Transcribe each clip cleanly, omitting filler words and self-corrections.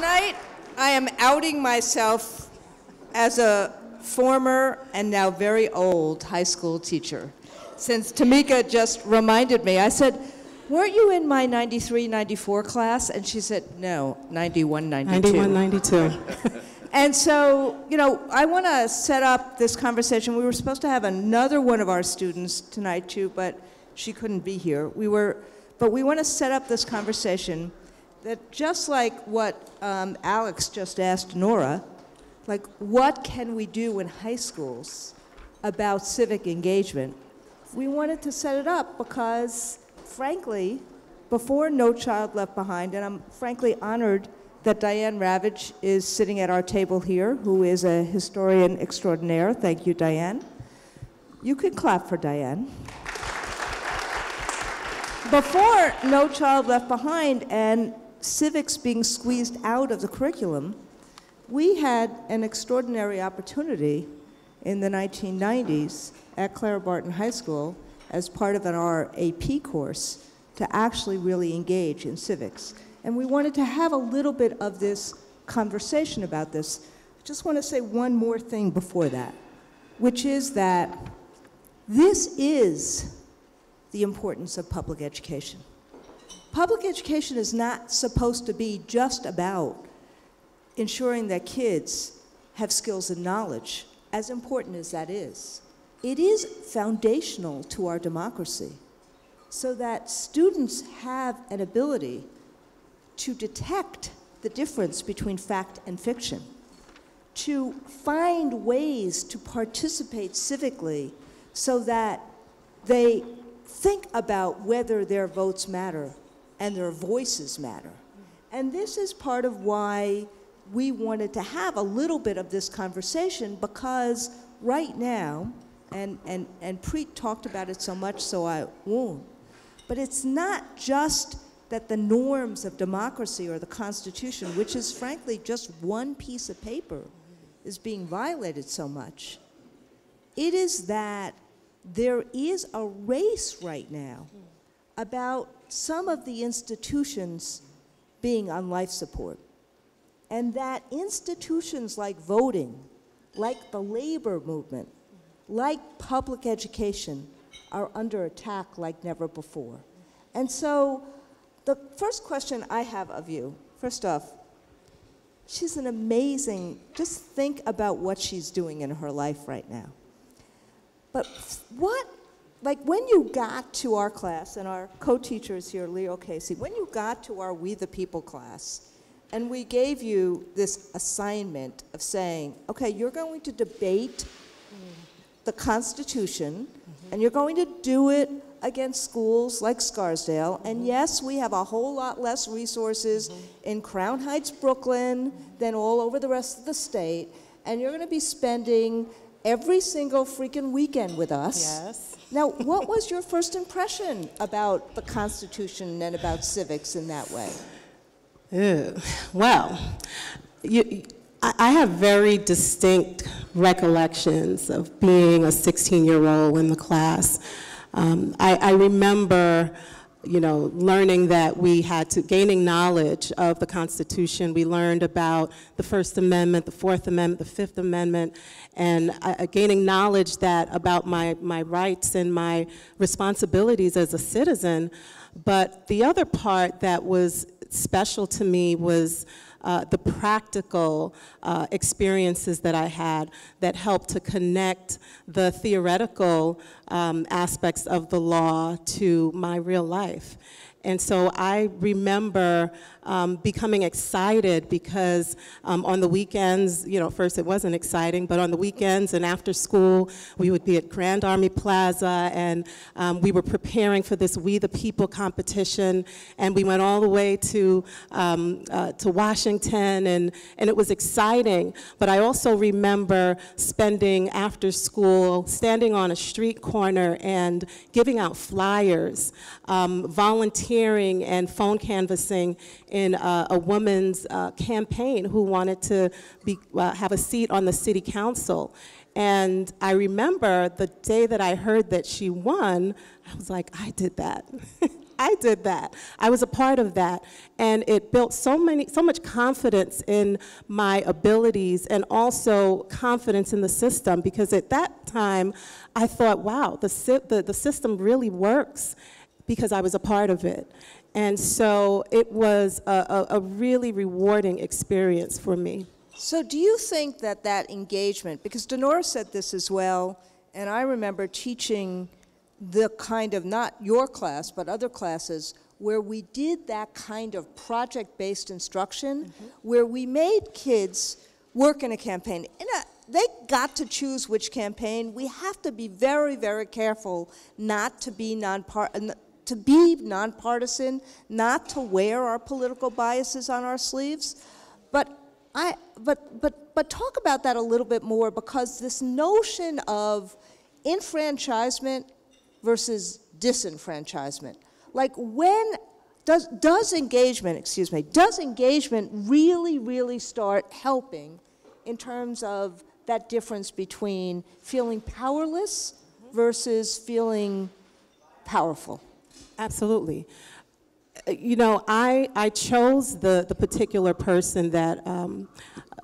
Tonight, I am outing myself as a former and now very old high school teacher. Since Tamika just reminded me, I said, weren't you in my 93, 94 class? And she said, no, 91, 92. 91, 92. And so, you know, I want to set up this conversation. We were supposed to have another one of our students tonight too, but she couldn't be here. But we want to set up this conversation that just like what Alex just asked Nora, like what can we do in high schools about civic engagement? We wanted to set it up because, frankly, before No Child Left Behind, and I'm frankly honored that Diane Ravitch is sitting at our table here, who is a historian extraordinaire. Thank you, Diane. You can clap for Diane. Before No Child Left Behind and civics being squeezed out of the curriculum, we had an extraordinary opportunity in the 1990s at Clara Barton High School as part of our AP course to actually really engage in civics. And we wanted to have a little bit of this conversation about this. I just want to say one more thing before that, which is that this is the importance of public education. Public education is not supposed to be just about ensuring that kids have skills and knowledge, as important as that is. It is foundational to our democracy, so that students have an ability to detect the difference between fact and fiction, to find ways to participate civically so that they think about whether their votes matter and their voices matter. And this is part of why we wanted to have a little bit of this conversation, because right now, and Preet talked about it so much so I won't, but it's not just that the norms of democracy or the Constitution, which is frankly just one piece of paper, is being violated so much. It is that there is a race right now about some of the institutions being on life support. And that institutions like voting, like the labor movement, like public education, are under attack like never before. And so the first question I have of you, first off, she's an amazing, just think about what she's doing in her life right now. But when you got to our class, and our co-teachers here, Leo Casey, when you got to our We the People class, and we gave you this assignment of saying, okay, you're going to debate the Constitution, and you're going to do it against schools like Scarsdale, and yes, we have a whole lot less resources in Crown Heights, Brooklyn, than all over the rest of the state, and you're going to be spending every single freaking weekend with us. Yes. Now, what was your first impression about the Constitution and about civics in that way? Well, I have very distinct recollections of being a 16-year-old in the class. I remember, learning that we had to, gaining knowledge of the Constitution. We learned about the First Amendment, the Fourth Amendment, the Fifth Amendment, and gaining knowledge about my rights and my responsibilities as a citizen. But the other part that was special to me was the practical experiences that I had that helped to connect the theoretical aspects of the law to my real life. And so I remember becoming excited because on the weekends, first it wasn't exciting, but on the weekends and after school, we would be at Grand Army Plaza, and we were preparing for this We the People competition, and we went all the way to Washington, and it was exciting. But I also remember spending after school, standing on a street corner and giving out flyers, volunteering and phone canvassing in a woman's campaign who wanted to have a seat on the city council. And I remember the day that I heard that she won, I was like, I did that. I did that. I was a part of that. And it built so much confidence in my abilities and also confidence in the system, because at that time, I thought, wow, the system really works because I was a part of it. And so it was a really rewarding experience for me. So do you think that that engagement, because Denora said this as well, and I remember teaching the kind of, not your class, but other classes, where we did that kind of project-based instruction, where we made kids work in a campaign. They got to choose which campaign. We have to be very, very careful not to be nonpartisan, not to wear our political biases on our sleeves. But talk about that a little bit more, because this notion of enfranchisement versus disenfranchisement, like when does engagement really start helping in terms of that difference between feeling powerless versus feeling powerful? Absolutely. You know, I chose the particular person that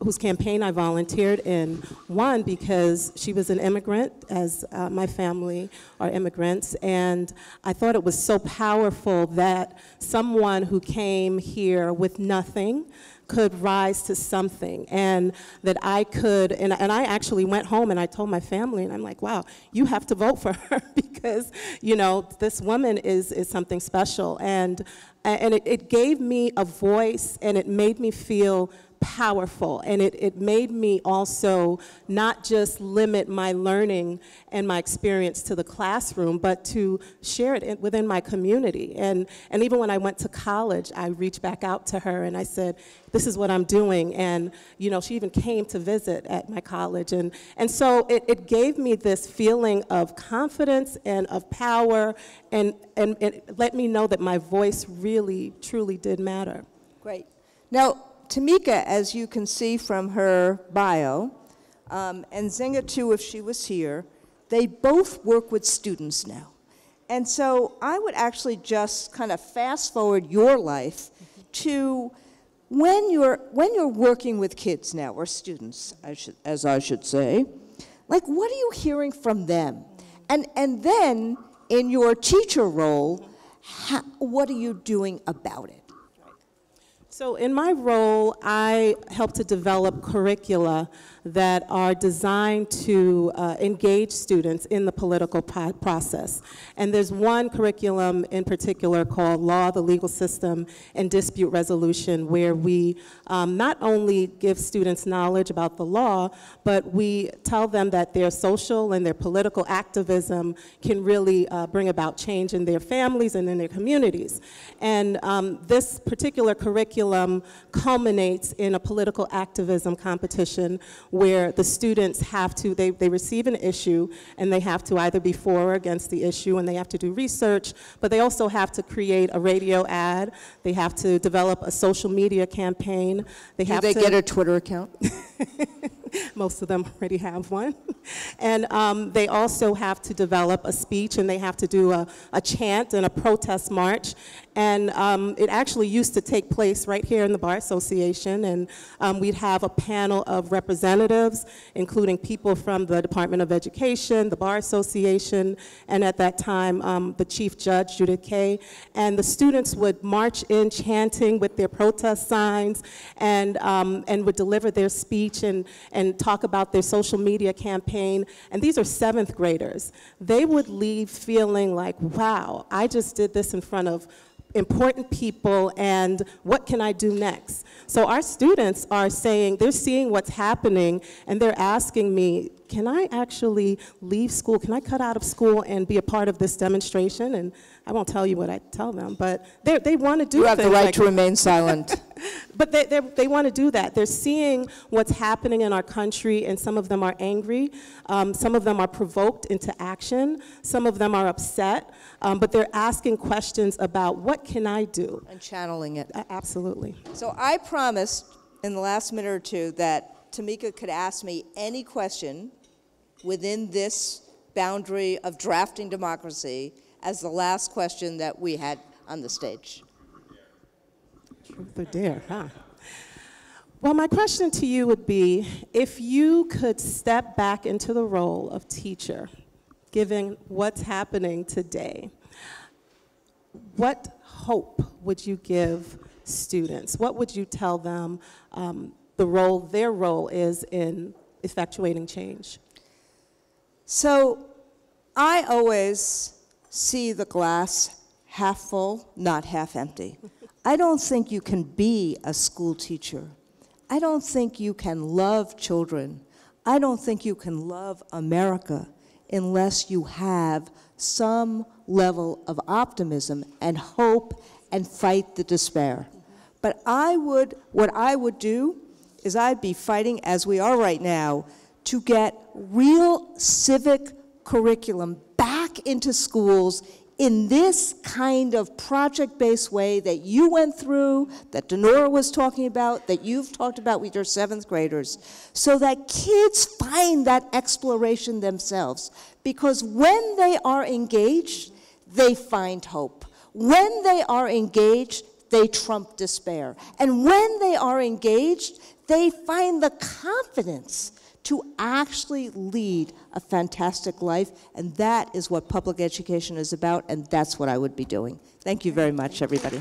whose campaign I volunteered in, one, because she was an immigrant, as my family are immigrants, and I thought it was so powerful that someone who came here with nothing could rise to something, and that I could, and I actually went home and I told my family, and I'm like, wow, you have to vote for her because, you know, this woman is something special, and it gave me a voice, and it made me feel powerful, and it made me also not just limit my learning and my experience to the classroom, but to share it within my community. And even when I went to college, I reached back out to her and I said, this is what I'm doing. And you know, she even came to visit at my college. And so it gave me this feeling of confidence and of power, and it let me know that my voice really, truly did matter. Great. Now, Tamika, as you can see from her bio, and Zinga too, if she was here, they both work with students now. And so I would actually just kind of fast forward your life to when you're working with kids now, or students, as I should say, like, what are you hearing from them? And then in your teacher role, what are you doing about it? So in my role, I help to develop curricula that are designed to engage students in the political process. And there's one curriculum in particular called Law, the Legal System, and Dispute Resolution, where we not only give students knowledge about the law, but we tell them that their social and their political activism can really bring about change in their families and in their communities. And this particular curriculum culminates in a political activism competition where the students have to, they receive an issue, and they have to either be for or against the issue, and they have to do research, but they also have to create a radio ad, they have to develop a social media campaign. Do they get a Twitter account? Most of them already have one. And they also have to develop a speech, and they have to do a chant and a protest march. And it actually used to take place right here in the Bar Association, and we'd have a panel of representatives, including people from the Department of Education, the Bar Association, and at that time, the Chief Judge, Judith Kay. And the students would march in chanting with their protest signs, and would deliver their speech and talk about their social media campaign. And these are 7th graders. They would leave feeling like, wow, I just did this in front of important people, and what can I do next? So our students are saying, they're seeing what's happening, and they're asking me, can I actually leave school? Can I cut out of school and be a part of this demonstration? And I won't tell you what I tell them, but they want to do things. You have the right to remain silent. But they want to do that. They're seeing what's happening in our country, and some of them are angry. Some of them are provoked into action. Some of them are upset. But they're asking questions about, what can I do? And channeling it. Absolutely. So I promised in the last minute or two that Tamika could ask me any question within this boundary of drafting democracy as the last question that we had on the stage. Truth or dare, huh? Well, my question to you would be, if you could step back into the role of teacher, given what's happening today, what hope would you give students? What would you tell them their role is in effectuating change? So I always see the glass half full, not half empty. I don't think you can be a school teacher. I don't think you can love children. I don't think you can love America unless you have some level of optimism and hope and fight the despair. But what I would do is I'd be fighting, as we are right now, to get real civic curriculum back into schools in this kind of project-based way that you went through, that Denora was talking about, that you've talked about with your 7th graders, so that kids find that exploration themselves. Because when they are engaged, they find hope. When they are engaged, they trump despair. And when they are engaged, they find the confidence to actually lead a fantastic life, and that is what public education is about, and that's what I would be doing. Thank you very much, everybody.